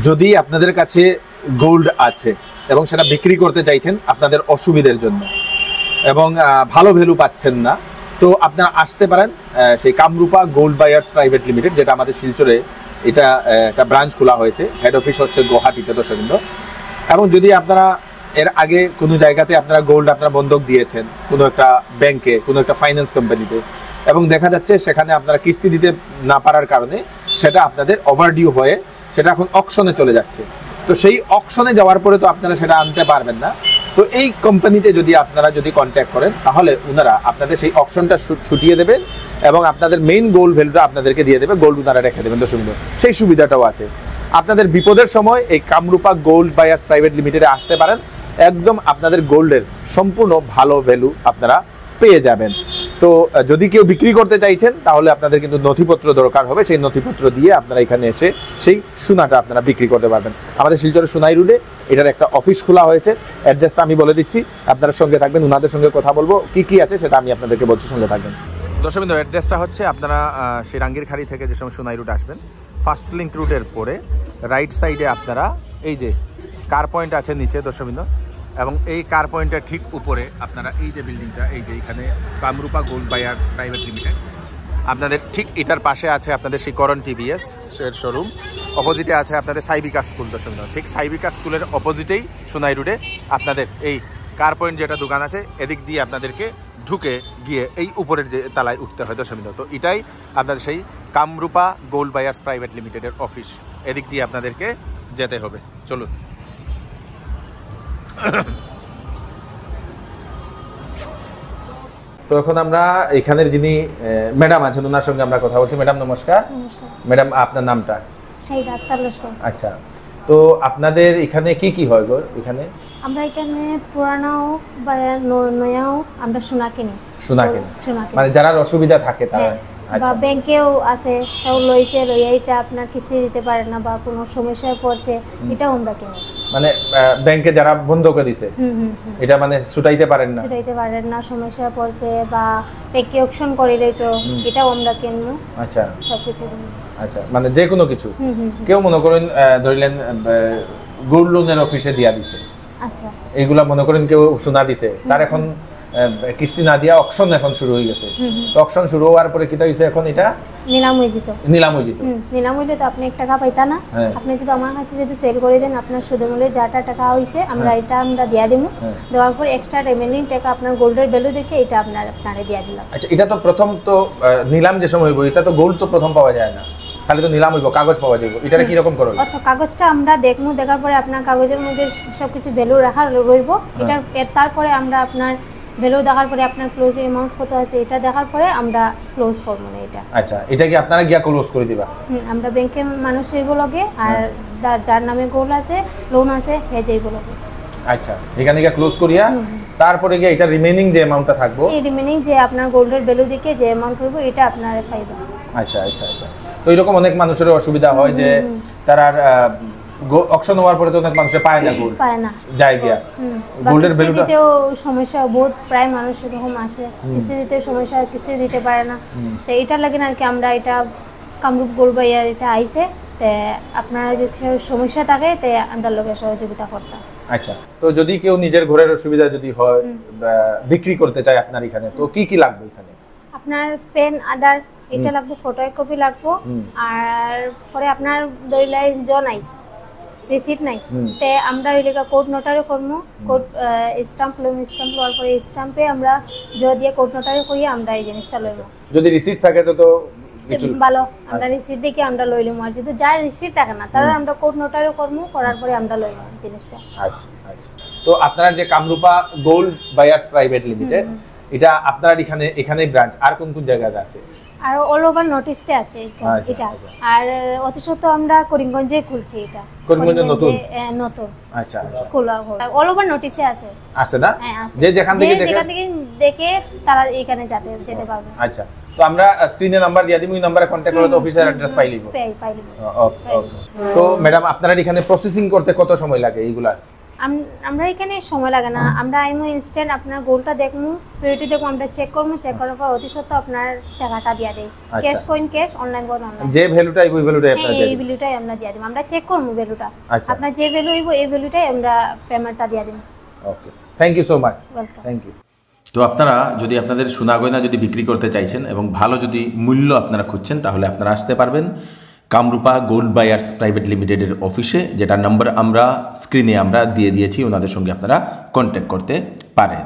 যদি আপনাদের কাছে গোল্ড আছে এবং সেটা বিক্রি করতে চাইছেন আপনাদের অসুবিধার জন্য এবং ভালো ভ্যালু পাচ্ছেন না, তো আপনারা আসতে পারেন সেই Kamrupa gold buyers private limited, যেটা আমাদের শিলচরে এটা একটা ব্রাঞ্চ খোলা হয়েছে। হেড অফিস হচ্ছে গুয়াহাটিতে দর্শকবৃন্দ। এবং যদি আপনারা এর আগে কোনো জায়গাতে আপনারা গোল্ড আপনারা বন্ধক দিয়েছেন কোনো একটা ব্যাংকে, কোনো একটা ফাইন্যান্স কোম্পানিতে, এবং দেখা যাচ্ছে সেখানে আপনারা কিস্তি দিতে না পারার কারণে সেটা আপনাদের ওভারডিউ হয়ে সেটা এখন অকশনে চলে যাচ্ছে, তো সেই অকশনে যাওয়ার পরে তো আপনারা সেটা আনতে পারবেন না। তো এই কোম্পানিতে যদি আপনারা কন্ট্যাক্ট করেন তাহলে ওনারা আপনাদের সেই অকশনটা ছুটিয়ে দেবেন এবং আপনাদের মেইন গোল্ড ভ্যালুটা আপনাদেরকে দিয়ে দেবে, গোল্ড ওনারা রেখে দেবেন। দর্শক, সেই সুবিধাটাও আছে। আপনাদের বিপদের সময় এই কামরূপা গোল্ড বায়ার্স প্রাইভেট লিমিটেডে আসতে পারেন, একদম আপনাদের গোল্ডের সম্পূর্ণ ভালো ভ্যালু আপনারা পেয়ে যাবেন। তো যদি কেউ বিক্রি করতে চাইছেন তাহলে আপনাদের কিন্তু নথিপত্র দরকার হবে, সেই নথিপত্র দিয়ে আপনারা এখানে এসে সেই সোনাটা আপনারা বিক্রি করতে পারবেন। আমাদের শিলচরের সোনাই রোডে এটার একটা অফিস খোলা হয়েছে। অ্যাড্রেসটা আমি বলে দিচ্ছি, আপনারা সঙ্গে থাকবেন, ওনাদের সঙ্গে কথা বলবো, কি কি আছে সেটা আমি আপনাদেরকে বলছি, সঙ্গে থাকবেন। দর্শকবৃন্দ, অ্যাড্রেসটা হচ্ছে আপনারা সেই রাঙ্গিরখাড়ি থেকে যে সময় সোনাই রুট আসবেন, ফার্স্ট লিঙ্ক রুটের পরে রাইট সাইডে আপনারা এই যে কার পয়েন্ট আছে নিচে দর্শকবৃন্দ, এবং এই কার পয়েন্টের ঠিক উপরে আপনারা এই যে বিল্ডিংটা, এই যে এখানে Kamrupa gold buyer private limited, আপনাদের ঠিক এটার পাশে আছে আপনাদের সেই করণ টিভিএস এর শোরুম, অপোজিটে আছে আপনাদের সাইবিকা স্কুল। দর্শক, ঠিক সাইবিকা স্কুলের অপোজিটেই সোনাই রোডে আপনাদের এই কার পয়েন্ট যেটা দোকান আছে, এদিক দিয়ে আপনাদেরকে ঢুকে গিয়ে এই উপরের যে তালায় উঠতে হয় দর্শক। তো এটাই আপনাদের সেই কামরূপা গোল্ড বায়ার্স প্রাইভেট লিমিটেডের অফিস, এদিক দিয়ে আপনাদেরকে যেতে হবে। চলুন। তো এখন আমরা এখানের যিনি ম্যাডাম আছেন ওনার সঙ্গে আমরা কথা বলছি। ম্যাডাম নমস্কার। ম্যাডাম, আপনার নামটা? শাহিদা আক্তার লস্কর। আচ্ছা, তো আপনাদের এখানে কি কি হয় গো? এখানে আমরা এখানে পুরানাও বা নয়াও আমরা সোনা কিনি। সোনা কিনি মানে যারা অসুবিধা থাকে তারা? বা ব্যাংকেও আছে, সব লইছে লইয়া এটা আপনার কিস্তি দিতে পারে না বা কোনো সমস্যায় পড়ছে, এটাও আমরা কিনি। মানে ব্যাংকে যারা বন্ধক দিছে এটা মানে ছুটাইতে পারেন না, সমস্যায় পড়ছে বা ব্যাংকে অকশন করিলে তো এটাও আমরা কিনবো। আচ্ছা, সবকিছু। আচ্ছা, মানে যে কোনো কিছু। কেউ মনে করেন ধরিলেন গোল্ড লোনের অফিসে দিয়া দিছে, আচ্ছা, এইগুলা মনে করেন কেউ সোনা দিছে, তার এখন কিস্তি না দিয়া অকশন এখন শুরু হয়ে গেছে। তো অকশন শুরু হওয়ার পরে কি হইছে, এখন এটা নিলাম হয়ে যেত। নিলাম হইলে তো আপনি 1 টাকা পাইতা না। আপনি যদি আমার কাছে যদি সেল করে দেন, আপনার সুদের মূল্যে যাটা টাকা হইছে আমরা এটা আমরা দিয়া দিমু। দেওয়ার পর এক্সট্রা রিমেইনিং টাকা আপনার গোল্ডের ভ্যালু দেখে এটা আপনারে দিয়া দিলাম। আচ্ছা, এটা তো প্রথম তো নিলাম যে সময় হইব, এটা তো গোল্ড তো প্রথম পাওয়া যায় না, খালি তো নিলাম হইব, কাগজ পাওয়া যাবে। এটা কি রকম করব? তো কাগজটা আমরা দেখমু, দেখার পরে আপনার কাগজের মধ্যে সবকিছু ভ্যালু রাখা রইব। এটার তারপরে আমরা আপনার ভ্যালু দেখার পরে আপনার ক্লোজ অ্যামাউন্ট কত আছে এটা দেখার পরে আমরা ক্লোজ করব না এটা। আচ্ছা, এটা কি আপনারা গিয়া ক্লোজ করে দিবা? আমরা ব্যাংকের মানুষ এগুলোকে, আর যার নামে গোল্ড আছে লোন আছে হে যেগুলোকে। আচ্ছা, এখানে গিয়া ক্লোজ করিয়া তারপরে গিয়া এটা রিমেইনিং যে অ্যামাউন্টটা থাকবো, এই রিমেইনিং যে আপনার গোল্ডের ভ্যালু দেখে যে অ্যামাউন্ট করব এটা আপনারা পাইবেন। আচ্ছা আচ্ছা আচ্ছা। তো এরকম অনেক মানুষের অসুবিধা হয় যে তারা অকশন হওয়ার পরে তো অনেক মানুষ পায় না, গোল্ড পায় না, যায় গিয়া গোল্ডের ভ্যালুটাও সমস্যা বহুত, প্রায় মানুষ এরকম আসে কিস্তি দিতে সমস্যা, কিস্তি দিতে পারে না। তো এটা লাগে না কি আমরা এটা কামরূপ গোল্ড বায়ার এটা আইছে, তে আপনারা যদি সমস্যা থাকে তে আমরা লোকের সহযোগিতা করতাম। আচ্ছা, তো যদি কেউ নিজের ঘরের অসুবিধা যদি হয় বিক্রি করতে চায় আপনার এখানে, তো কি কি লাগবে এখানে? আপনার পেন, আধার, এটা লাগবে, ফটো কপি লাগবে, আর পরে আপনার দলিলাই জনাই রিসিট নাই, তে আমরা ওইলেকা কোর্ট নোটারি করবো। কোর্ট স্টাম্প লইম, স্টাম্প লওয়ার পরে স্টাম্পে আমরা দিয়ে কোর্ট নোটারি করিয়ে আমরা এই জিনিসটা লইব। যদি রিসিট থাকে তো ভালো, আমরা রিসিট দেখে আমরা লইলাম। আর যদি যার রিসিট থাকে না তারা আমরা কোর্ট নোটারি করবো, করার পরে আমরা লইলাম জিনিসটা। আচ্ছা আচ্ছা। তো আপনারা যে Kamrupa gold buyers private limited, এটা আপনারা এখানেই ব্রাঞ্চ, আর কোন কোন জায়গাতে আছে? আর অল ওভার নর্থ-ইস্টে আছে এটা। আর অতিশত আমরা করিমগঞ্জে খুলছি এটা। করিমগঞ্জে নতুন? নতুন। আচ্ছা আচ্ছা। খোলা অল ওভার নর্থ-ইস্টে আছে। আছে না? যে যেখান থেকে দেখে তারা এখানে যেতে পারবে। আচ্ছা, তো আমরা স্ক্রিনে নাম্বার দিয়ে দিই, ওই নম্বরে কন্টাক্ট করলে তো অফিসের অ্যাড্রেস পাই লিব। পাই লিব। ওকে ওকে। তো ম্যাডাম, আপনারা এখানে প্রসেসিং করতে কত সময় লাগে এইগুলা? আমরা এখানে সময় লাগে না, আমরা আইমো ইনস্ট্যান্ট আপনার গোলটা দেখমু, ভিডিওটি দেখবো, আমরা চেক করবো, চেক করার পর অতি সত্ত্বেও আপনার টাকাটা দিয়ে দেই। Cash coin cash, online coin online, যে ভ্যালুটাই ওই ভ্যালুটাই আপনারা এই ভ্যালুটাই আমরা দিয়ে দিই। আমরা চেক করবো ভ্যালুটা, আপনার যে ভ্যালু হইব এই ভ্যালুটাই আমরা পেমেন্টটা দিয়ে দিই। Okay, thank you so much. Welcome. Thank you. তো আপনারা যদি আপনাদের সোনা গয়না যদি বিক্রি করতে চাইছেন এবং ভালো যদি মূল্য আপনারা খুঁজছেন, তাহলে আপনারা আসতে পারবেন কামরূপা গোল্ড বায়ার্স প্রাইভেট লিমিটেডের অফিসে, যেটার নাম্বার আমরা স্ক্রিনে আমরা দিয়ে দিয়েছি, ওনাদের সঙ্গে আপনারা কন্ট্যাক্ট করতে পারেন।